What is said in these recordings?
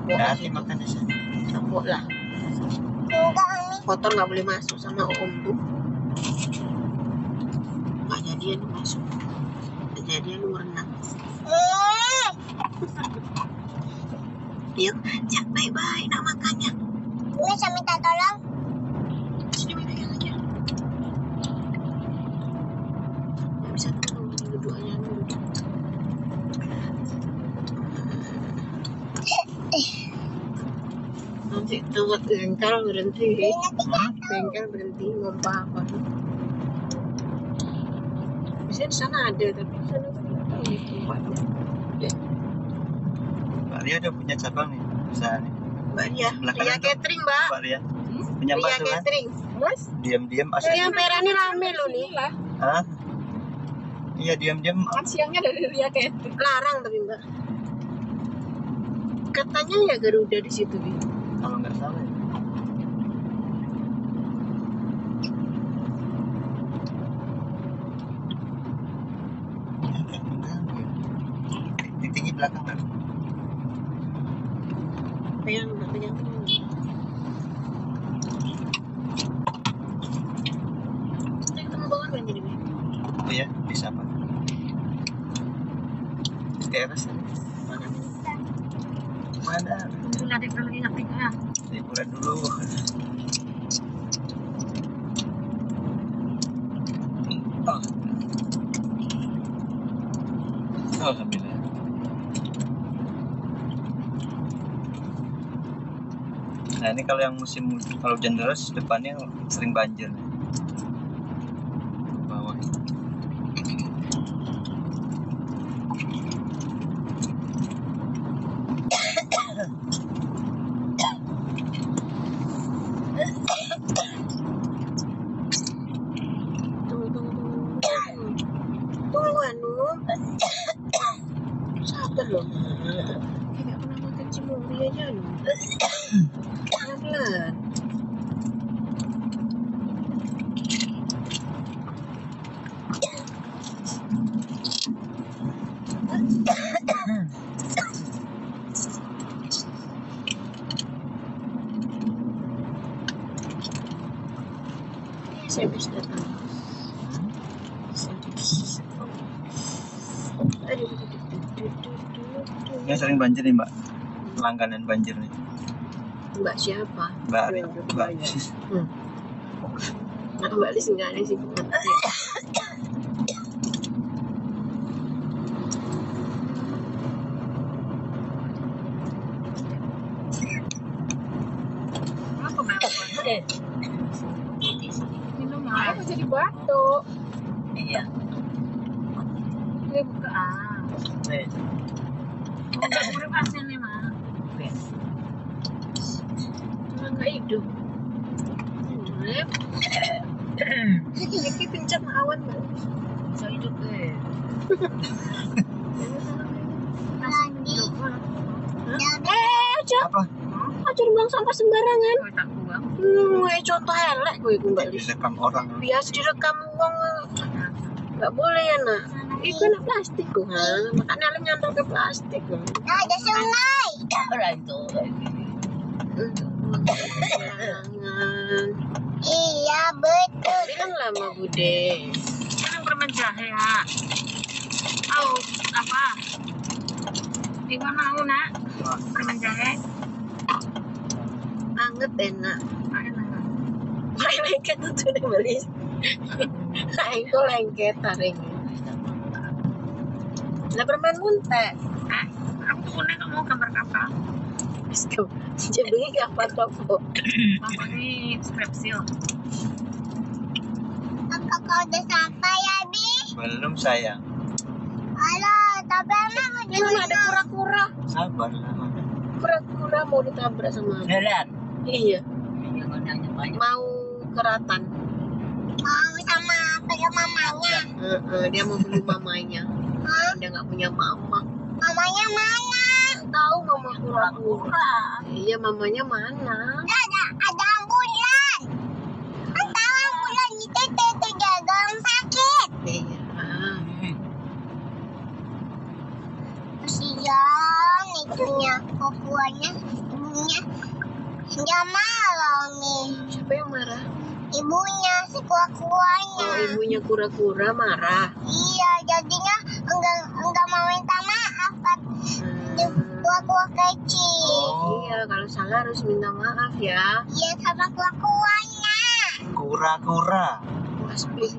Sabuk. Hati makan di sini. Sabuk lah. Kotor nggak boleh masuk sama om tuh. Nggak jadian lu masuk. Nggak jadian lu renang. Yuk, cak baik-baik nak makannya. Ini saya minta tolong. Sini pegang aja. Nggak bisa dulu, duduk aja dulu. Nanti tuh bengkel berhenti. Bengkel berhenti ngompa apa? Bisa di sana ada, tapi di sana nggak tahu nih tempatnya. Mbak Ria udah punya cabang nih, usaha nih. Mbak Ria, Belakangan Ria tuh. Catering, Mbak. Mbak Ria. Punya Mbak Ria tuh kan? Catering. Mas? Diam-diam Ria asli. Merah ini rame loh nih. Hah? Iya diam-diam. Makan siangnya dari Ria Catering. Larang tapi Mbak. Katanya ya Garuda di situ, Bi. Kalau nggak salah ya. Tinggi belakang kan? Pegang, Mbak, pegang. Kita ketemu banget kan jadi, Bi? Oh ya, bisa Pak. Teras. Mana? Mana? Nanti kalau ingat ya. Liburan dulu. Oh. Alhamdulillah. Nah ini kalau yang kalau hujan deras depannya sering banjir. Bawah. Tunggu anu. Sabar loh. Kayak pernah makan cimori aja loh. Pelan-pelan. Service datang. Service. Aduh. Ini sering banjir nih Mbak. Langganan banjir nih. Mbak siapa? Mbak. Nah, Mbak Lis enggak ada sih. Apa banget? Minum apa jadi batuk? Iya. Dia buka. Udah pasien nih mah. Cuma nggak hidup. Sedikit pencet awan Mbak. Bisa hidup deh. Cok. Apa? Ajar buang sampah sembarangan. Kalau tak buang. Contoh elek gue Mbak Lis. Direkam orang. Biasa direkam uang nggak boleh ya nak. Itu kena plastik kok, makanya lu nyantol ke plastik kok. Nah, ada sungai. Orang itu. Jangan. Iya, betul. Ini kan lama Bude. Kan permen jahe ya. Tahu apa? Ibu mau nak permen jahe? Anget enak. Enak. Main lengket tuh nih beli. Itu lengket taring. Lah permen muntek. Aku punya kamu gambar kapal. Bisku. Jadi kapal topo. Kamu ini strepsil. Apakah udah sampai ya, Bi? Belum sayang. Halo, tapi emang Ini mana ada kura-kura. Sabar lah. Kura-kura mau ditabrak sama aku. Berat. Iya. Banyak. Mau keratan. mau sama mamanya. Dia mau beli mamanya. Hah? Dia nggak punya mama. Mamanya mana? Tahu mama kura-kura. Iya, mamanya mana? Ada ambulan. Kan tahu ambulan itu jaga sakit. Iya. Kasihan itu itunya, kukuannya, ibunya. Dia marah nih. Siapa yang marah? Ibunya si kuah-kuahnya. Oh, ibunya kura-kura marah. Iya, jadinya enggak mau minta maaf kan. Hmm. Kuah-kuah kecil. Oh, Iya, kalau salah harus minta maaf ya. Iya, sama kuah-kuahnya. kura-kura. Wah, speak.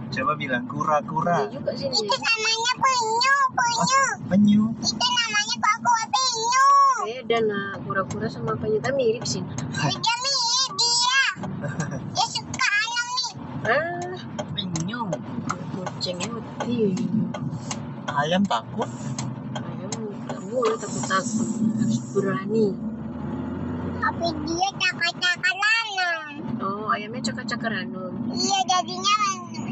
Coba bilang kura-kura. Iya juga sih. Itu namanya penyu. Penyu. Itu namanya kuah-kuah penyu. Beda nah, kura-kura sama penyu mirip sih. Dia mirip dia. Dia suka ayam nih. Ah, Penyu. kucingnya mati. Ayam takut. Ayam nggak boleh takut-takut, harus berani. Tapi dia cakar-cakaran. Oh, ayamnya cakar-cakaran. Iya, jadinya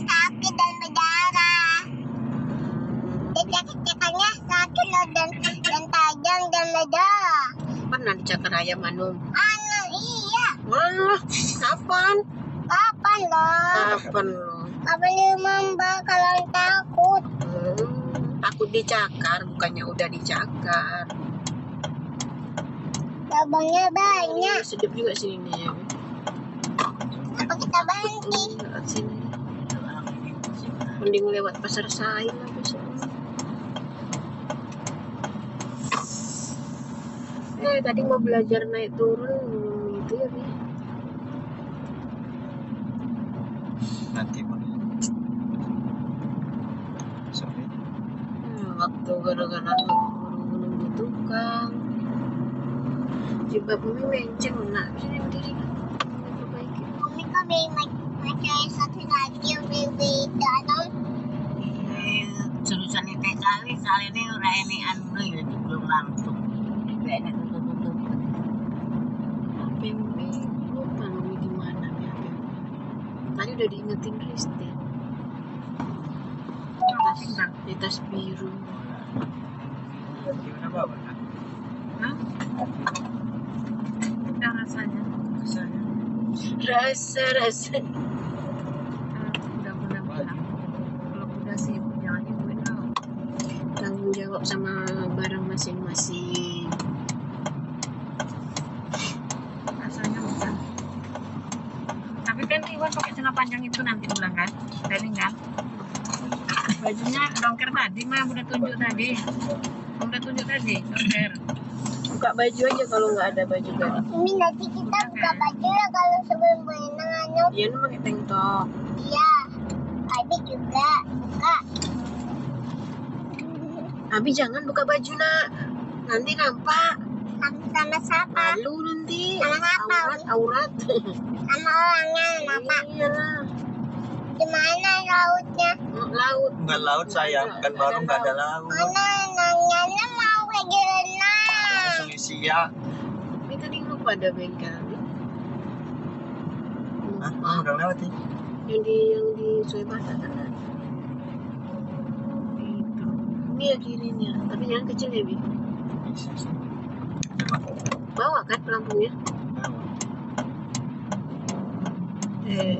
sakit dan berdarah. Dia cakar-cakarnya sakit loh dan tajam dan berdarah. Pernah dicakar ayam Anum? Iya. Wah, kapan? Kapan loh? Kapan lo? Kapan dia membak kalau takut? Takut dicakar, bukannya udah dicakar. Cabangnya banyak. Sedap juga sih ini ya. Apa kita bantu? Lewat sini. Mending lewat pasar Sain lah besok. Tadi mau belajar naik turun itu ya, Bi. Nanti boleh. Sorry. Waktu gara-gara nunggu tukang. Coba bumi menceng nak sini berdiri. Perbaiki. Kami kan baca satu lagi yang berbeda dong. Jurusan TKW kali ini udah ini anu ya belum langsung. Kayaknya tutup-tutup. HPMB lupa Mami di mana nih HPMB. Tadi udah diingetin Risti. Di tas biru. Gimana bawa? Hah? Udah rasanya. Rasa-rasa. Udah bilang. Kalau udah sibuk jangan ikutin tau. Tanggung jawab sama barang masing-masing. Rasanya bukan. Tapi kan Iwan pakai celana panjang itu nanti pulang kan? Training kan? Bajunya dongker tadi mah udah tunjuk tadi. Dongker. Buka baju aja kalau nggak ada baju kan. Ini nanti kita buka baju ya kalau sebelum berenang anu. Iya, nu pakai tank top. Iya. Adik juga buka. Abi jangan buka baju nak. Nanti nampak. Sama siapa? Malu nanti. Sama siapa? Aurat. Sama orangnya kenapa? Iya lah. Di mana lautnya? Laut. Enggak laut sayang, kan baru nggak ada laut. Mana nanya mau pergi renang? Langsung Isia. Ini tadi lupa ada bengkel. Hah? Udah lewat nih. yang di Sungai Bata kan ada. Itu. Ini ya kirinya, tapi jangan kecil ya Bi. Coba. Bawa kan pelampungnya? Bawa. Wih.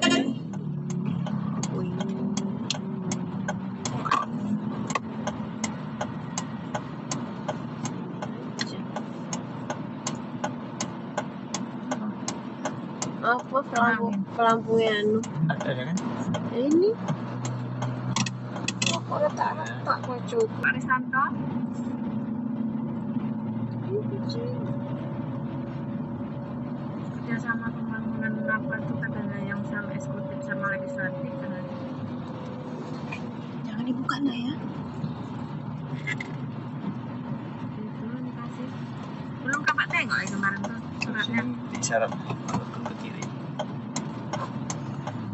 Apa pelampungnya anu? Ada kan? Ini. Kok tak macet. Pak Risanto, Ini kecil. kerjasama pembangunan apa tuh katanya yang sama eksekutif sama legislatif katanya. Jangan dibuka lah ya. Itu dikasih. Belum kakak tengok ya kemarin tuh suratnya. Di syarat ke kiri.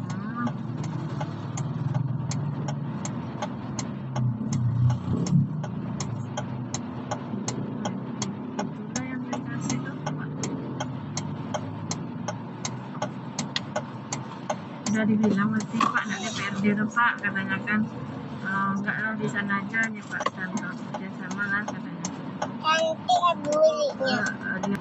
Hmm. Itulah yang dikasih tuh Pak. Udah dibilang nanti Pak nak DPRD tuh Pak katanya kan enggak lah di sana aja nih Pak Santo kerjasama lah katanya. Cantik bulinya. Dia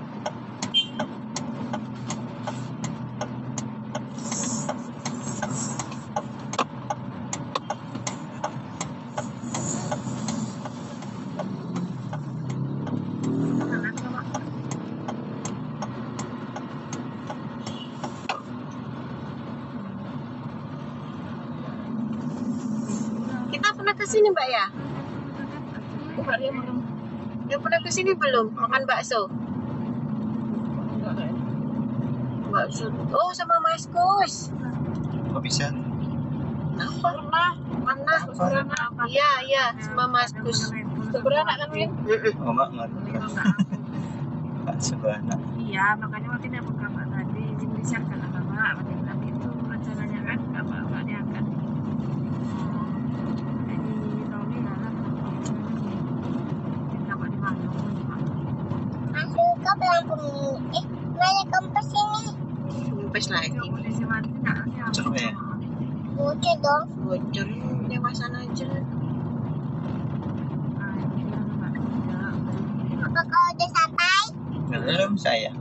kesini Mbak ya? Coba dia belum. Udah pernah kesini belum? Makan bakso? Enggak kan? Bakso. Oh sama Mas Kus. Kok bisa? Kenapa? Mana? Sebenarnya apa? Iya sama Mas Kus. Sebenarnya kan Win? Oh, enggak. Enggak sebenarnya. Iya, makanya waktu dia kakak tadi di-share ke kakak, waktu bilang itu rencananya kan kakak diangkat. Jadi Roni dalam kakak di mana? Masuk ke pelampung ini. Mana kompas ini? Kempes lagi. Kondisi mati nggak? Bocor nggak ya? Bocor dong. Bocor. Dewasan aja. Apakah udah sampai? Belum saya.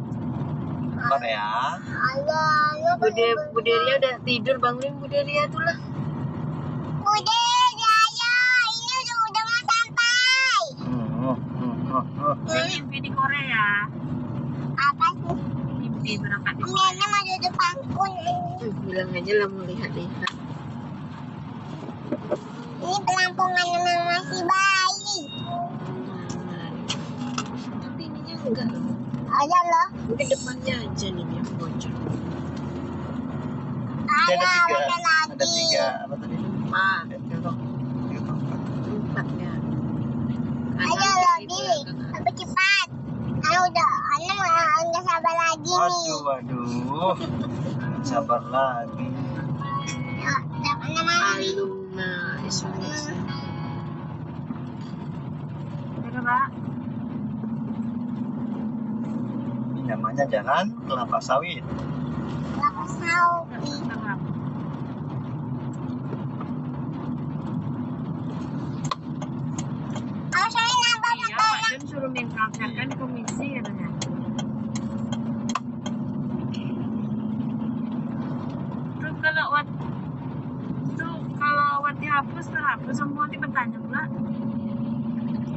Korea. Allah, lu Bu Delia udah tidur, bangunin Bu Delia tuh lah. udah, ya, ini udah mau sampai. Mimpi di Korea. Apa sih? Mimpi berangkat di Ini mau duduk pangkun. Bilang aja lah mau lihat-lihat. Ini pelampungan memang masih bayi. Tapi ininya enggak loh. Ada loh. Mungkin depannya aja nih yang bocor. Ada tiga. Ada lagi. Ada tiga. Apa tadi? Empat. Empat ya. Ayo lagi. Tapi cepat. Udah sabar lagi nih. Waduh. Sabar lagi. Udah mana mandi. Alumna Indonesia. Ada Mbak? Ini namanya jalan kelapa sawit. Kelapa sawit. Kalau saya nambah Iya, Pak Jen suruh mengangkatkan di komisi katanya. Kalau wat dihapus terhapus semua bertanya pula.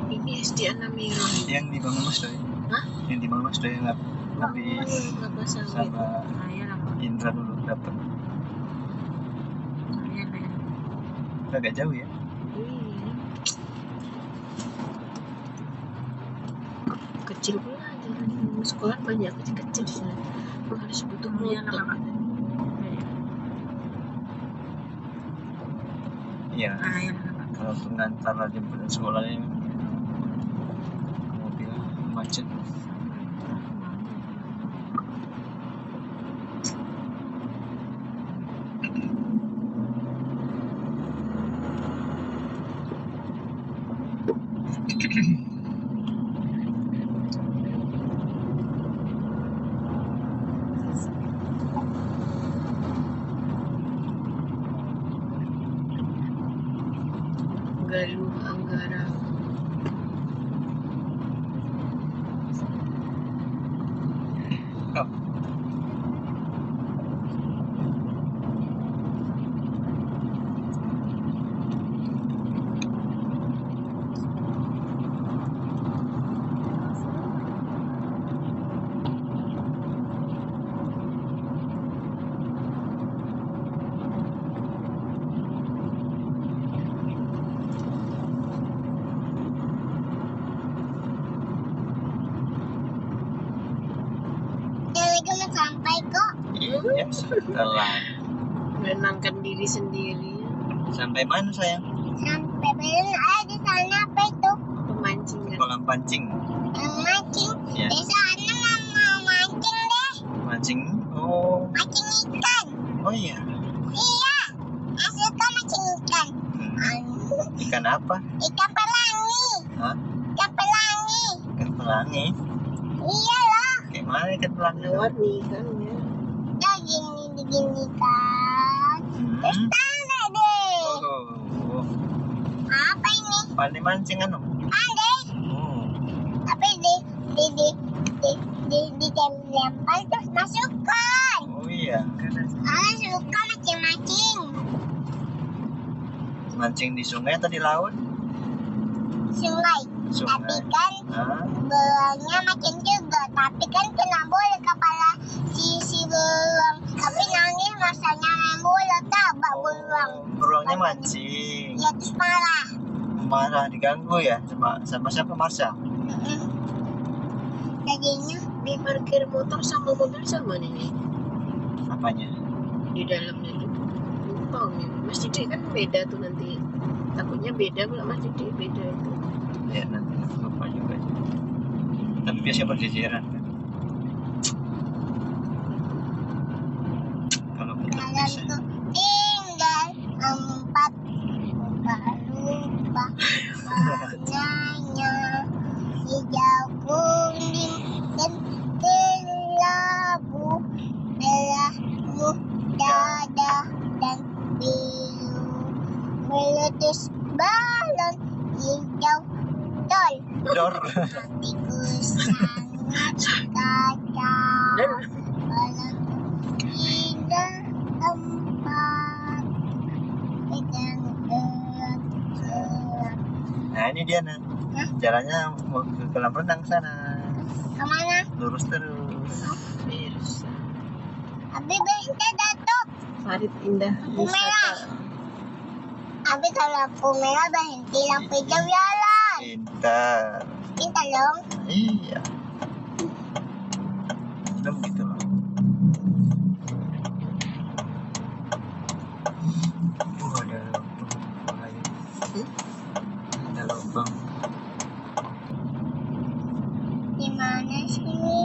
Ini SD Anamiro. Yang dibangun Mas Doy. Hah? Yang dibangun Mas Doy yang lebih Kelapa sawit. sama Iya lah, Indra dulu dapat. iya lah. Agak jauh ya. Kecil pula jalan sekolah banyak kecil-kecil di sana. Harus butuh Iya lah motor. Kak. Iya. Iya lah Kak. Kalau pengantar jemputan sekolah ini mobil macet. Galuh Anggara. Oh. Lagi mau sampai kok. Iya, setelah Menenangkan diri sendiri. sampai mana sayang? Sampai belum ada di sana apa itu? Pemancingan. Kolam pancing. Mancing. Ya. Di sana mau mancing deh. Mancing. Oh. Mancing ikan. Oh iya. Iya. Aku suka mancing ikan. Ikan apa? Ikan pelangi. Hah? Ikan pelangi. Ikan pelangi. Iya loh. Kayak mana ikan pelangi? Warni kan ya. Udah gini kan. Terus tanda deh. Oh. Apa ini? Pandai mancing anu. Pandai. Oh. Tapi dilempar terus masukkan. Oh iya. Suka mancing-mancing. Mancing di sungai atau di laut? Sungai. Tapi kan Hah? belangnya mancing juga. Tapi kan kena bola kepala si belang. Tapi nangis masanya main bola tabak beruang. Beruangnya mancing. Ya terus marah. marah diganggu ya sama siapa, Marsha? Tadinya Di parkir motor sama mobil sama nih Apanya? di dalamnya tuh. Lupa nih. Mas Didi kan beda tuh nanti. Takutnya beda pula Mas Didi, beda itu. Ya nanti lupa juga. Tapi biasanya berjejeran kan. Kalau motor bisa. dalamku tinggal 4. Lupa warnanya hijau, kuning, dan kelabu, merah, muda, dan biru. Meletus balon hijau tol. Dor. Hatiku sangat kacau. Balon hingga 4. Pegang erat. Nah ini dia nah. Hah? Jalannya mau ke kolam renang sana. Kemana? Lurus terus. Mirsa. Abi berhenti datuk. Farid Indah Lampu merah. Wisata. Abi kalau lampu merah berhenti, lampu hijau jalan. Pintar. Pintar dong. Iya. Sudah begitu loh. Ada lubang. Bahaya. Ada lubang. Di mana sini?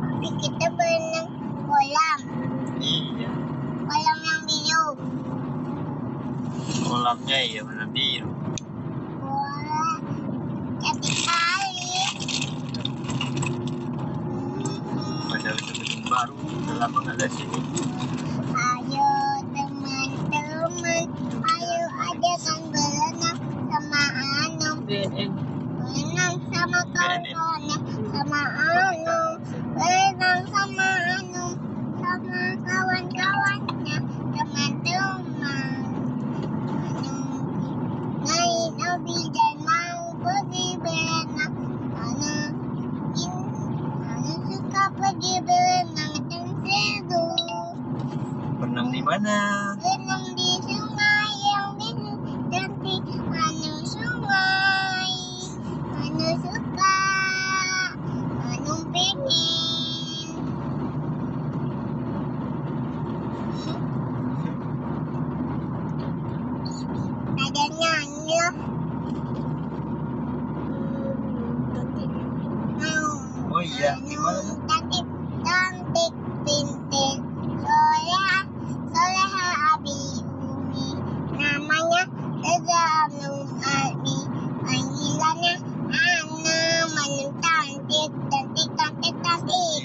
Abi kita berenang kolam. Iya. Kolam yang biru. Kolamnya iya warna biru. Wah, cantik kali. Padahal itu gedung baru. Udah lama nggak ada sini. Ayo teman-teman, ayo ajakan berenang sama Anung. BNN. Berenang sama kawan-kawannya, sama Anung. Berenang sama Anung, sama kawan-kawannya, teman-teman. Anung naik Abi dan mau pergi berenang. Anung suka pergi berenang dan seru. Berenang di mana? Berenang di sungai yang biru cantik. Anu sungai, Anu suka, Anu pengen. Ada nyanyi loh. Oh iya, di mana? Anu cantik, cantik, pintar, soleha Abi Umi. Namanya Reza Anung Abi. Panggilannya Anu, Manu cantik, cantik, cantik, cantik.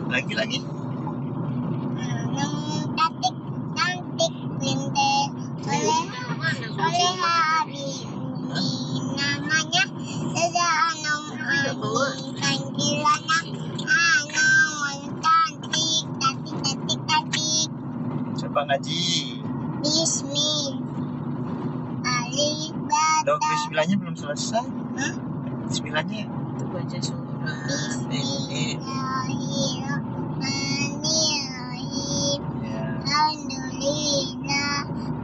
Lagi. Anu cantik, cantik, pintar, soleha Abi Umi. Namanya Reza Anung Abi. Panggilannya Anu, Manu cantik, cantik, cantik, cantik. Coba ngaji. Bismillah. Alif Dok, bata. bismillahnya belum selesai. Hah? Bismillahnya. Itu baca surah. Bismillahirrahmanirrahim. Ya. Alhamdulillah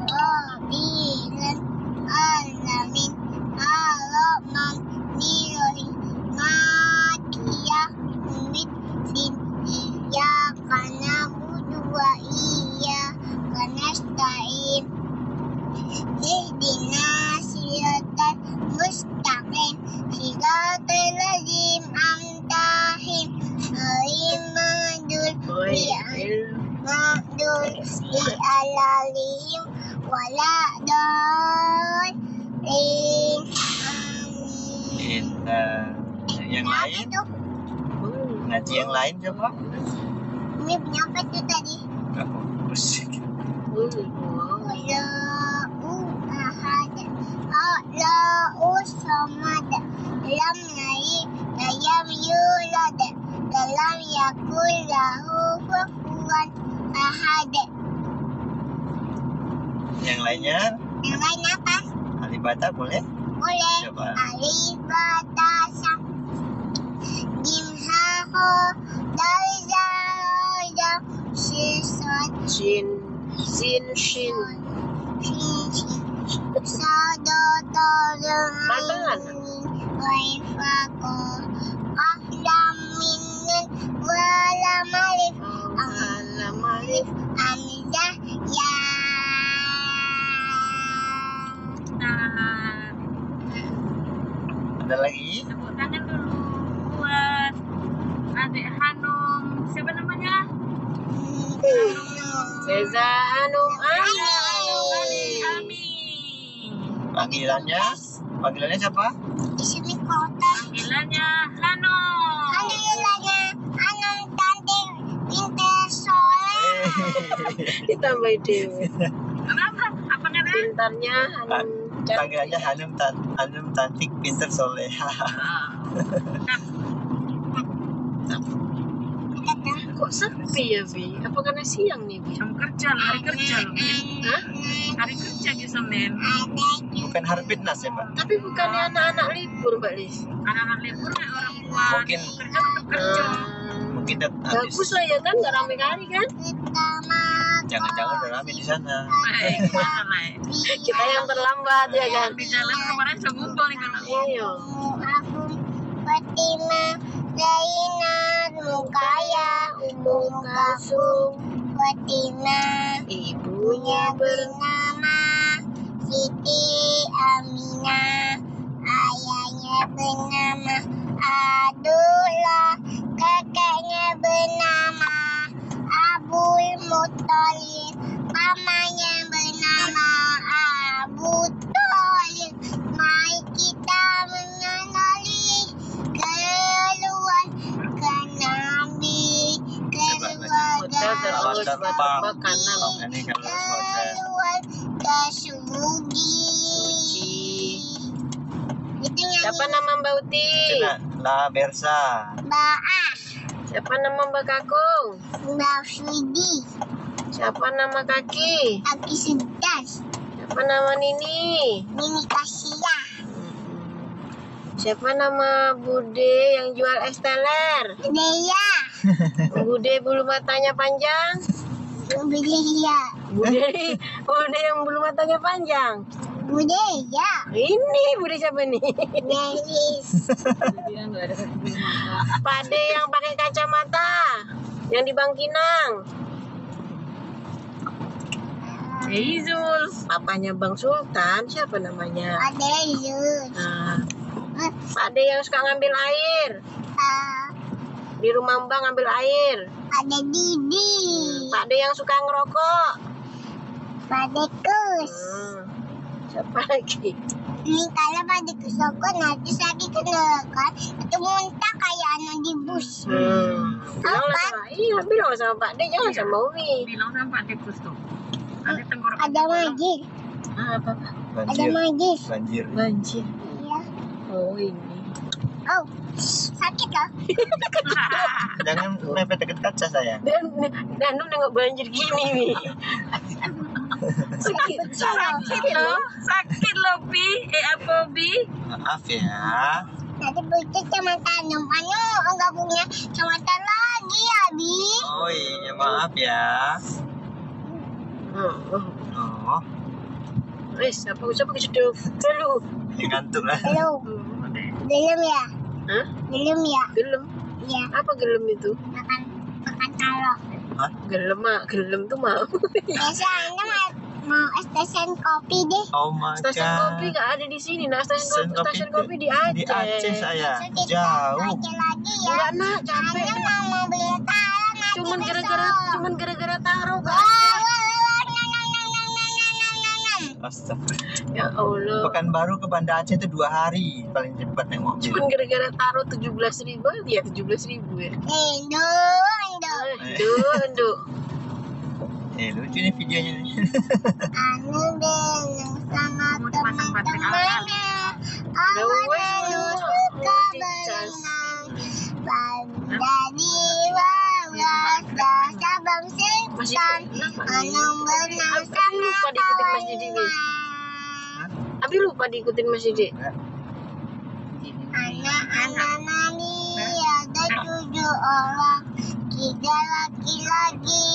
Rabbil alamin. Ar-Rahmanir-Rahim. Maliki yaumiddin. Iyyaka na'budu wa iyyaka nasta'in. Ihdinas siratal mustaqim. Siratal ladzina an'amta alaihim ghairil maghdubi alaihim waladdallin. Amin. Pintar. Yang Apa lain? tuh? Ngaji yang lain coba. Ini punya apa tuh tadi? Kamu musik. Allahu ahad, Allahu samad, lam yalid walam yulad, walam yakul lahu kufuwan ahad. Yang lainnya? Yang lain apa? Alibata boleh? Boleh. Coba. Alif bata sa, jim ha ho Shin. Sin shin. Pantangan. Alam alif. Nah, Ada lagi? tepuk tangan dulu buat adik Hanum. Siapa namanya? Reza Hanum Ali. Ami. Panggilannya siapa? Panggilannya Hanum. Ditambah dewe. Kenapa? Apa namanya? Pintarnya Hanum. Panggilannya Hanum cantik, pinter, soleha. Kok sepi ya, Bi? Apa karena siang nih, Bi? Jam kerja loh, hari kerja loh. Hah? Hari kerja di Senin. Bukan hari fitness ya, Mbak? Tapi bukannya anak-anak libur, Mbak Lis? Anak-anak libur nih orang tua. Mungkin- Kerja tetap kerja. Mungkin habis. Bagus lah ya kan, nggak rame kali kan? Jangan-jangan udah rame di sana. Baik, mana lah. Kita yang terlambat ya kan? Di jalan kemarin saya ngumpul nih kalau Iya. Fatima, Zainal, Mukaya, Umum Kasum, Fatima, ibunya bernama Siti Aminah, ayahnya bernama Abdullah, kakaknya bernama Abul Muttalib, mamanya bernama Abu Thalib. Mari kita mengenali keluarga Nabi, keluarga Hotel Hotel makanan. Ini kalau hotel. keluarga Sugi. Itu Siapa nyanyi nama Mbak Uti? Cina, La Bersa. Baah, Siapa nama Mbak Kakung? Mbak Fidi, Siapa nama Kaki? Aki Sedas, Siapa nama Nini? Mini Kasia, Siapa nama Bude yang jual es teler? Dea, Bude bulu matanya panjang? Budaya, Bude yang bulu matanya panjang? Budaya, Ini Bude siapa nih? Delis, Pade yang pakai kacamata, yang di Bangkinang. Izul, papanya Bang Sultan, siapa namanya? ada Yus, Nah, Pade yang suka ngambil air, di rumah Mbak ngambil air. ada Didi, Pade yang suka ngerokok. Padekus. Siapa lagi? Ini kalau pada kesoko nanti lagi kenakan itu muntah kayak anu di bus. Bilang sama, iya bilang sama Pak De, jangan sama Umi. bilang sama Pak Dekus tuh. Nanti tenggorokan Ada magis, Apa? ada Banjir. magis. Banjir. Banjir. Iya. Oh ini. Oh, sakit loh. Jangan mepet dekat kaca saya. Dan lu nengok banjir gini nih. Sakit loh, sakit loh Bi. Apa Bi? Maaf ya. Nanti butuh sama tanam anu enggak punya kecamatan lagi ya Bi. Oh iya, maaf ya. Oh, Wes, apa keseduf dulu? ngantuk lah. Belum ya? Hah? Belum ya? Gelem? Iya, Apa gelem itu? makan talok. Gelem mak, gelem tuh mau. Biasanya mau stesen kopi deh. Oh my Stasiun god. kopi nggak ada di sini. Nah, stasiun Stasiun kopi di Aceh. Di Aceh saya. Besok kita Jauh. baca lagi ya. Enggak nak, capek. Hanya mau beli talok nanti Cuman gara-gara taruh Wah, kan. wah, wah, nam, nam, nam, nam, nam, nam, nam, nam, nam. Astagfirullah. Ya Allah. Pekanbaru ke Banda Aceh itu 2 hari paling cepat naik mobil. Cuman gara-gara taruh 17.000 ya 17.000 ya. Indo, Indo. Aduh. Lucu nih videonya nih. Anu berenang sama Mau dipasang baterai teman-temannya. Udah Awan wes, anu lu. suka Mau dicas. berenang. Dari bawah dasar bang Masih sultan. kenapa nih? Anu berenang Abi sama lupa diikutin Mas Didi, Bi. Abi lupa diikutin Mas Didi. Anak-anak nani ada 7 orang, 3 laki-laki,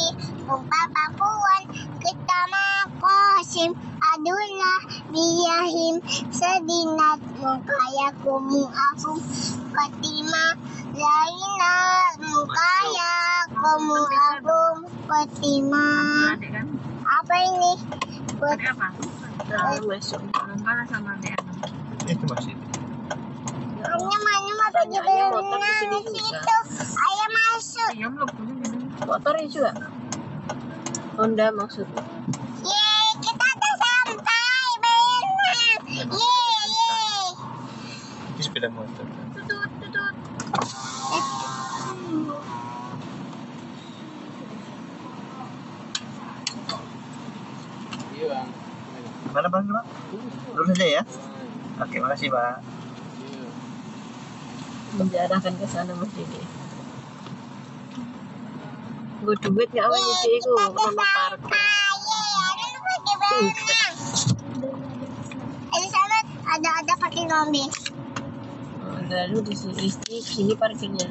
umpah papuan kita makosim adulah biyahim sedinat mukaya kumu afum Fatima laina mukaya kumu afum Fatima. Adik kan? Apa ini? Adik apa? Masuk. Lomba lah sama adik. Itu masih. Hanya mana mata Tanya aja motor di di sini situ. juga. Ayah masuk. Iya belum punya gitu. Motornya juga. Honda maksudnya. Yeay, kita udah sampai. Bayangin. Yeay. Ini sepeda motor. Tutut tutut. Mana bang? Lurus aja ya. Oke, makasih Pak. Menjarahkan ke sana Mas Didi. Gue duit nggak mau nyuci itu sama parkir. Yeay, ada pakai berenang. Elizabeth, ada pakai mobil. Lalu di sini parkirnya.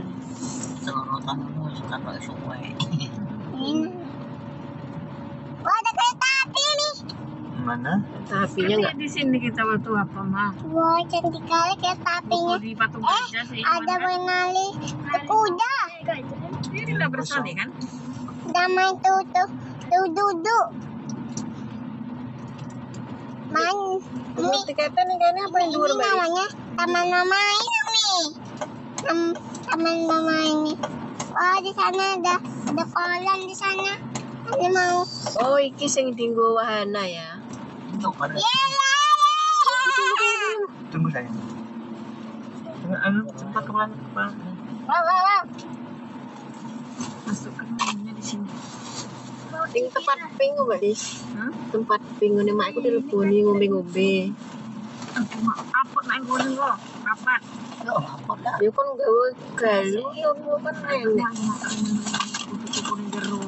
Sorotan dulu suka pakai sungai. Wah, ada kereta api nih. Mana? Tapinya nggak. Di sini kita waktu apa mah? Wah, cantik kali kereta apinya. Di patung gajah sih. Ada menali kuda. Ini udah bersali kan? Damai tuh duduk. Man, Ini tiketnya nih kayaknya apa yang dua ini Mbak? namanya taman bermain nih. Taman bermain nih. Wah, di sana ada kolam di sana. Ini mau. Oh, iki sing dinggo wahana ya. Itu mana? Yeay. Tunggu sayang. Anu sempat kemana? Wow. Masuk ke dalamnya di sini. Sing tempat pingu Mbak Dis. Hah? Tempat pingu nih mak aku dileboni ngombe-ngombe. Apa naik gunung lo? Rapat. Dia kan gawe galu ya kan enak. Kudu-kudu jeruk.